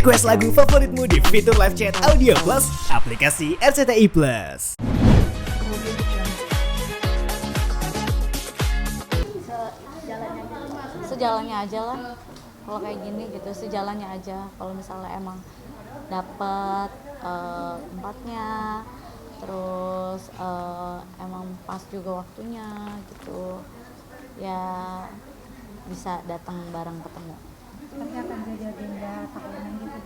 Request lagu favoritmu di fitur live chat Audio Plus, aplikasi RCTI Plus. Sejalannya aja lah kalau kayak gini gitu, sejalannya aja. Kalau misalnya emang dapat tempatnya, terus emang pas juga waktunya gitu ya, bisa datang bareng ketemu. Tapi akan jadi agenda tahunan gitu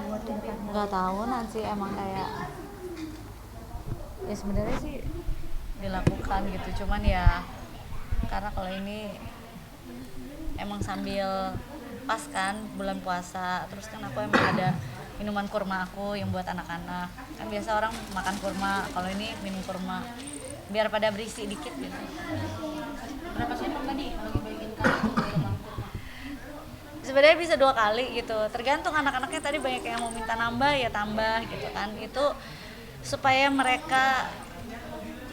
buat kedepannya? Nggak tahunan sih, emang kayak ya sebenarnya sih dilakukan gitu, cuman ya karena kalau ini emang sambil pas kan bulan puasa, terus kan aku emang ada minuman kurma aku yang buat anak-anak. Kan biasa orang makan kurma, kalau ini minum kurma biar pada berisi dikit gitu. Berapa sendok tadi lagi bagiin kamu? Sebenarnya bisa 2 kali gitu, tergantung anak-anaknya. Tadi banyak yang mau minta nambah, ya tambah gitu kan. Itu supaya mereka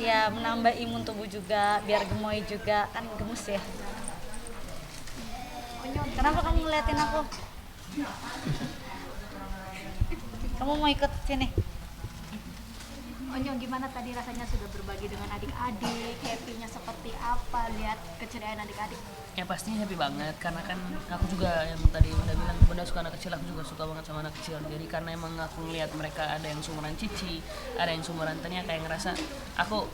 ya menambah imun tubuh juga, biar gemoy juga, kan gemes ya. Kenapa kamu ngeliatin aku? Kamu mau ikut sini? Onyo, gimana tadi rasanya sudah berbagi dengan adik-adik? Happy-nya seperti apa lihat keceriaan adik-adik? Ya pastinya happy banget, karena kan aku juga yang tadi udah bilang, Bunda suka anak kecil, aku juga suka banget sama anak kecil. Jadi karena emang aku ngeliat mereka ada yang seumuran Cici, ada yang seumuran Tania, kayak ngerasa aku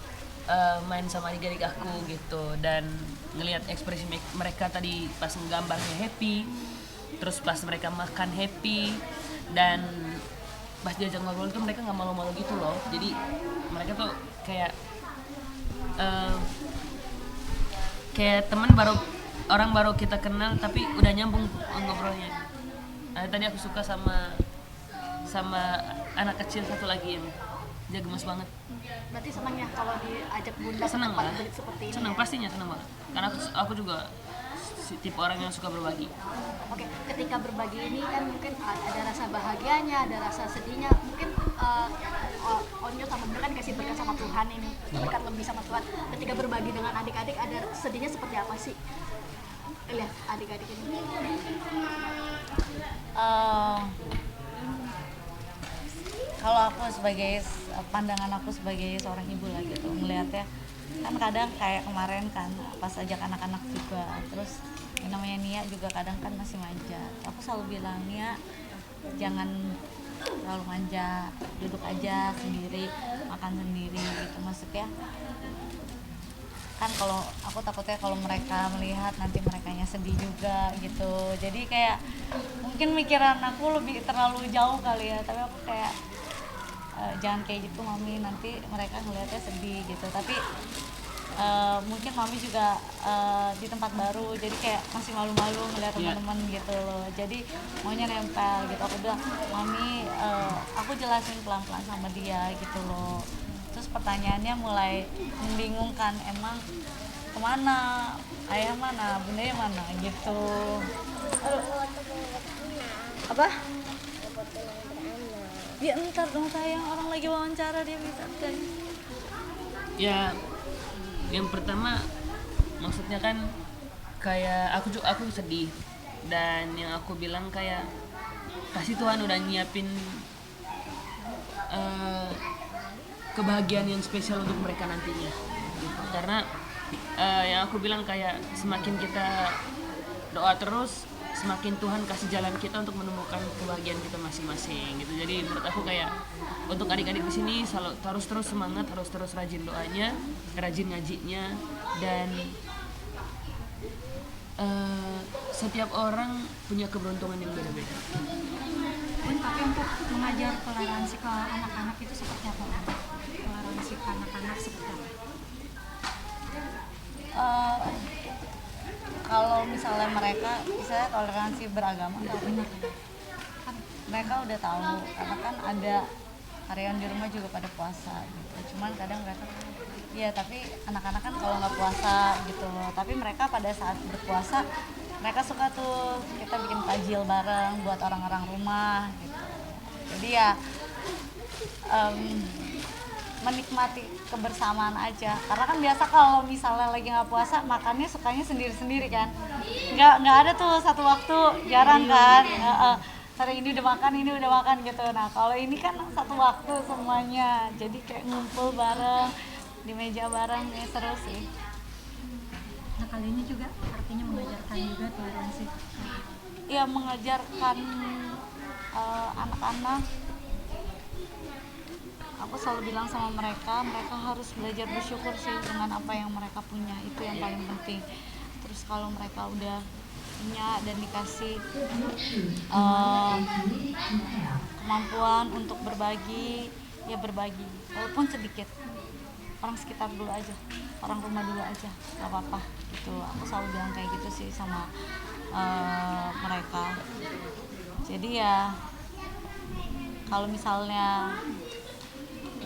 main sama adik-adik aku gitu, dan ngelihat ekspresi mereka tadi pas nggambarnya happy, terus pas mereka makan happy, dan pas diajak ngobrol tuh mereka nggak malu-malu gitu loh. Jadi mereka tuh kayak kayak teman orang baru kita kenal tapi udah nyambung ngobrolnya. Tadi aku suka sama anak kecil satu lagi yang dia gemes banget. Berarti senang ya kalau diajak Bunda Senang ke tempat lah, seperti ini? senang, ya? pastinya senang banget. Karena aku juga tipe orang yang suka berbagi. Oke, ketika berbagi ini kan mungkin ada rasa bahagianya, ada rasa sedihnya. Mungkin Onyo sama Bunda kan kasih berkat sama Tuhan ini, berkat lebih sama Tuhan. Ketika berbagi dengan adik-adik, ada sedihnya seperti apa sih? Lihat adik-adik ini. Kalau aku sebagai pandangan aku sebagai seorang ibu lah gitu ngelihatnya, kan kadang kayak kemarin kan pas ajak anak-anak juga, terus yang namanya Nia juga kadang kan masih manja. Aku selalu bilang, Nia jangan terlalu manja, duduk aja sendiri, makan sendiri gitu. Maksudnya kan kalau aku takutnya kalau mereka melihat nanti merekanya sedih juga gitu. Jadi kayak mungkin mikiran aku lebih terlalu jauh kali ya, tapi aku kayak jangan kayak gitu Mami, nanti mereka ngeliatnya sedih gitu. Tapi mungkin Mami juga di tempat baru, jadi kayak masih malu-malu ngeliat teman-teman gitu loh. Jadi maunya nempel gitu. Aku bilang, Mami aku jelasin pelan-pelan sama dia gitu loh. Terus pertanyaannya mulai membingungkan, emang kemana, ayah mana, bundanya mana gitu. Apa? Ya entar dong sayang, orang lagi wawancara dia minta kan. Ya yang pertama maksudnya kan kayak aku sedih, dan yang aku bilang kayak pasti Tuhan udah nyiapin kebahagiaan yang spesial untuk mereka nantinya gitu. Karena yang aku bilang kayak semakin kita doa terus, semakin Tuhan kasih jalan kita untuk menemukan kebahagiaan kita masing-masing gitu. Jadi menurut aku kayak untuk adik-adik di sini harus terus semangat, harus terus rajin doanya, rajin ngajinya, dan setiap orang punya keberuntungan yang beda-beda. Tapi untuk mengajar toleransi ke anak-anak itu seperti apa? Toleransi ke anak-anak seperti apa? Kalau misalnya mereka misalnya toleransi beragama, benar kan mereka udah tahu, karena kan ada karyawan di rumah juga pada puasa gitu. Cuman kadang mereka ya, tapi anak-anak kan kalau nggak puasa gitu loh. Tapi mereka pada saat berpuasa mereka suka tuh kita bikin tajil bareng buat orang-orang rumah gitu. Jadi ya menikmati kebersamaan aja, karena kan biasa kalau misalnya lagi nggak puasa makannya sukanya sendiri-sendiri kan, nggak ada tuh satu waktu, jarang kan. sering ini udah makan gitu. Nah kalau ini kan satu waktu semuanya, jadi kayak ngumpul bareng di meja bareng, ya seru sih. Nah kali ini juga artinya mengajarkan juga toleransi. Ya mengajarkan anak-anak. Aku selalu bilang sama mereka harus belajar bersyukur sih dengan apa yang mereka punya, itu yang paling penting. Terus kalau mereka udah punya dan dikasih kemampuan untuk berbagi, ya berbagi walaupun sedikit, orang sekitar dulu aja, orang rumah dulu aja, gak apa-apa gitu. Aku selalu bilang kayak gitu sih sama mereka. Jadi ya kalau misalnya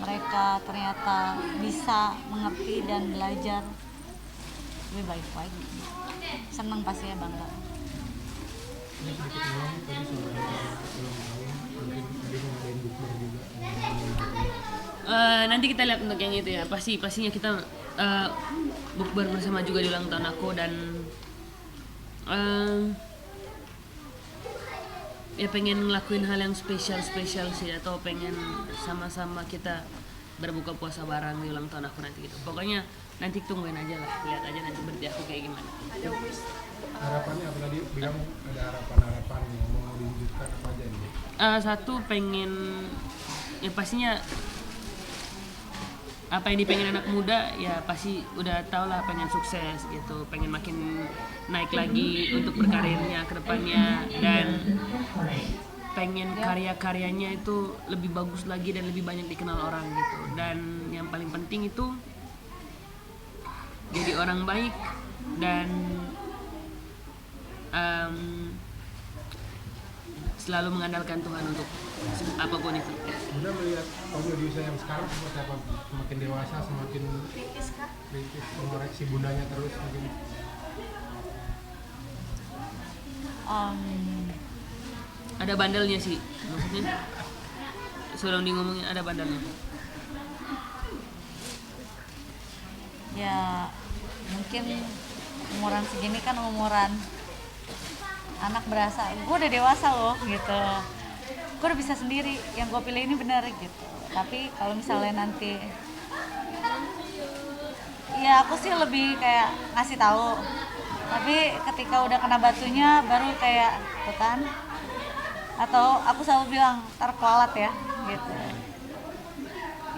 mereka ternyata bisa mengerti dan belajar, lebih baik lagi. Senang pasti ya, bangga. Ini sedikit ulang tadi soal ulang tahun, mungkin tadi mau ngadain bukber juga. Nanti kita lihat untuk yang itu ya. Pastinya kita bukber bersama juga di ulang tahun aku, dan ya pengen ngelakuin hal yang spesial sih, atau pengen sama-sama kita berbuka puasa bareng di ulang tahun aku nanti gitu. Pokoknya nanti tungguin aja lah, lihat aja nanti berarti aku kayak gimana. Harapannya apa tadi bilang ada harapan yang mau diwujudkan apa aja nih? Satu, pengen ya pastinya apa yang dipengen anak muda ya pasti udah tau lah, pengen sukses gitu, pengen makin naik lagi untuk berkarirnya ke depannya, dan pengen karya-karyanya itu lebih bagus lagi dan lebih banyak dikenal orang gitu. Dan yang paling penting itu jadi orang baik dan selalu mengandalkan Tuhan untuk apapun itu. Bunda melihat Omio di usia yang sekarang seperti apa? Semakin dewasa, semakin kritis mengoreksi bundanya terus mungkin. Ada bandelnya sih, maksudnya sebelum di ngomongin ada bandelnya. Ya mungkin umuran segini kan umuran anak berasa gue udah dewasa loh gitu, gue udah bisa sendiri, yang gue pilih ini benar gitu. Tapi kalau misalnya nanti ya aku sih lebih kayak ngasih tahu, tapi ketika udah kena batunya baru kayak tuh kan, atau aku selalu bilang ntar kualat ya gitu.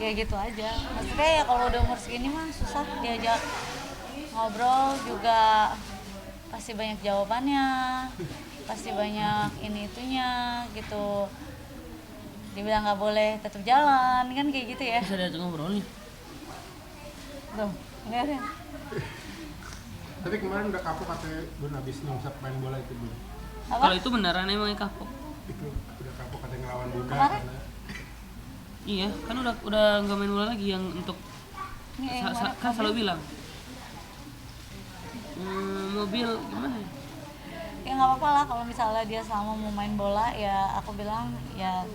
Ya gitu aja, maksudnya ya kalau udah umur segini mah susah diajak ngobrol juga, pasti banyak jawabannya, pasti banyak ini itunya gitu. Dibilang nggak boleh tetap jalan kan kayak gitu ya. Bisa diajak ngobrol nih. Tuh, lihatin. Tapi kemarin udah kapok katanya Bun habis nyungsap main bola itu Bun. Apa? Kalau itu beneran emang kapok. Itu udah kapok katanya ngelawan Bunda Kemarin? karena Iya, kan udah nggak main bola lagi yang untuk Ini yang mana? kan selalu bilang mobil gimana ya? Ya nggak apa-apa lah kalau misalnya dia selama mau main bola, ya aku bilang ya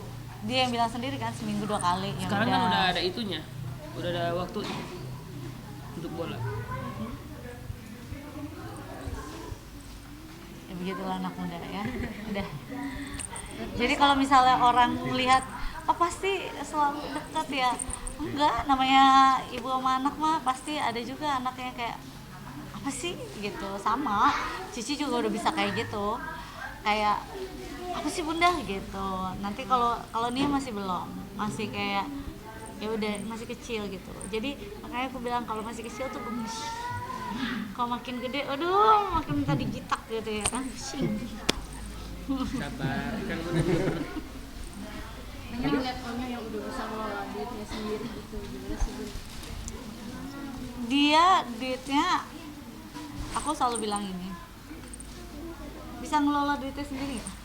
dia yang bilang sendiri kan seminggu 2 kali. Ya Sekarang kan udah ada itunya, udah ada waktu untuk bola. Ya begitulah anak muda ya. Udah. Jadi kalau misalnya orang melihat pasti selalu dekat ya, enggak, namanya ibu sama anak mah pasti ada juga anaknya kayak apa sih gitu. Sama Cici juga udah bisa kayak gitu, kayak apa sih bunda gitu. Nanti kalau dia masih belum, masih kayak ya udah masih kecil gitu. Jadi makanya aku bilang kalau masih kecil tuh gemes, kalau makin gede aduh makin minta digitak gitu ya kan. Sabar kan Hanya melihat Omio yang udah bisa ngelola duitnya sendiri gitu, gimana sih Bun? Dia duitnya, aku selalu bilang ini, bisa ngelola duitnya sendiri nggak?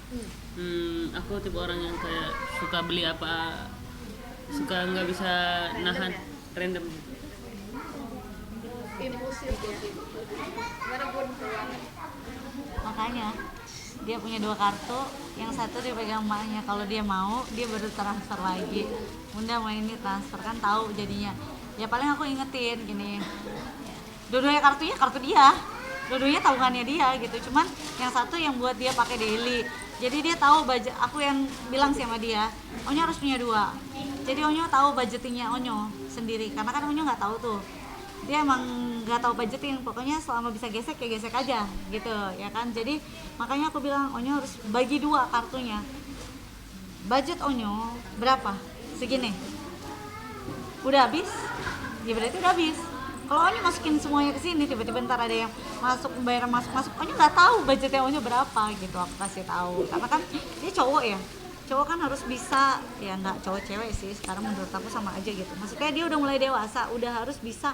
Aku tipe orang yang kayak suka beli apa, suka nggak bisa nahan random. Impulsif ya. Gimana Bun? Makanya dia punya 2 kartu, yang satu dia pegang emaknya, kalau dia mau dia baru transfer lagi. Bunda mau ini transfer, kan tahu jadinya. Ya paling aku ingetin gini, dua-duanya kartunya kartu dia, dua-duanya tabungannya dia gitu. Cuman yang satu yang buat dia pakai daily, Jadi dia tahu budget, aku yang bilang sih sama dia, Onyo harus punya 2. Jadi Onyo tahu budgetingnya Onyo sendiri, karena kan Onyo nggak tahu tuh. Dia emang nggak tahu budgeting, pokoknya selama bisa gesek ya gesek aja gitu ya kan. Jadi makanya aku bilang Onyo harus bagi 2 kartunya. Budget Onyo berapa? Segini. Udah habis? Ya berarti udah habis. Kalau Onyo masukin semuanya ke sini, tiba-tiba ntar ada yang masuk, pembayaran masuk, Onyo nggak tahu budgetnya Onyo berapa gitu. Aku kasih tahu, karena kan dia cowok ya. Cowok kan harus bisa, ya nggak cowok cewek sih, sekarang menurut aku sama aja gitu. Maksudnya dia udah mulai dewasa, udah harus bisa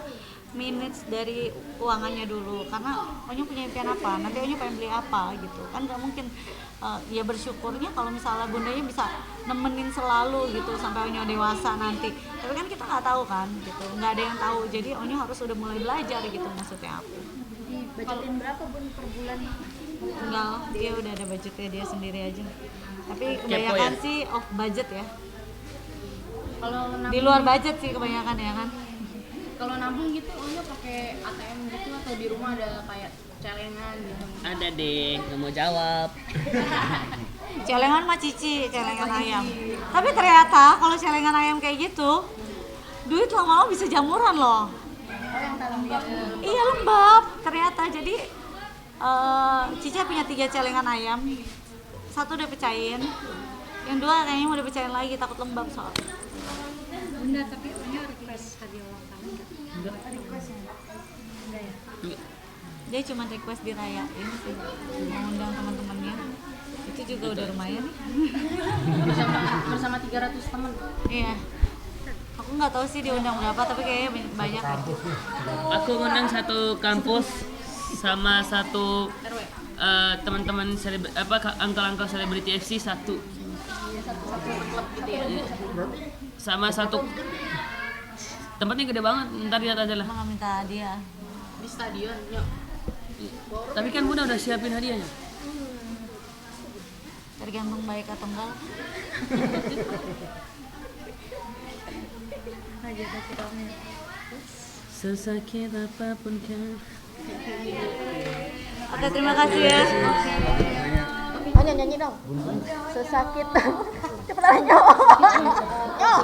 manage dari uangannya dulu. Karena Onyo punya impian apa, nanti Onyo pengen beli apa gitu. Kan nggak mungkin, ya bersyukurnya kalau misalnya bundanya bisa nemenin selalu gitu sampai Onyo dewasa nanti. Tapi kan kita nggak tahu kan gitu, nggak ada yang tahu. Jadi Onyo harus udah mulai belajar gitu maksudnya aku. Budgetin berapa Bun per bulan? Enggak, dia udah ada budgetnya dia sendiri aja. Tapi kebanyakan ya? sih off budget ya. Kalau Di luar budget sih kebanyakan ya kan. kalau nabung gitu Onyo pakai ATM gitu atau di rumah ada kayak celengan gitu? Ada deh, nggak mau jawab. Celengan mah Cici, celengan ayam. Tapi ternyata kalau celengan ayam kayak gitu, duit lama-lama bisa jamuran loh. Oh yang dalam dia Iya lembab ternyata. Jadi Cici punya 3 celengan ayam, 1 udah pecahin, yang 2 kayaknya mau dipecahin lagi, takut lembab soalnya. Bunda, tapi Onyo request hadiah ulang tahun nggak? Request ya? Enggak ya? Dia cuma request dirayain sih, mau undang teman-temannya, itu juga udah lumayan nih. Bersama 300 teman. Iya, aku nggak tahu sih diundang berapa, tapi kayaknya banyak. Aku ngundang satu kampus sama satu teman-teman angkel-angkel selebriti FC 1. Sama satu tempatnya gede banget, ntar lihat aja lah. Emang nggak minta hadiah. Di stadion, yuk. Tapi kan Bunda udah siapin hadiahnya. Tergantung baik atau enggak. Sesakit apapun kan. Oke, terima kasih ya. Onyo nyanyi dong. Sesakit. Cepetan Onyo. Yo.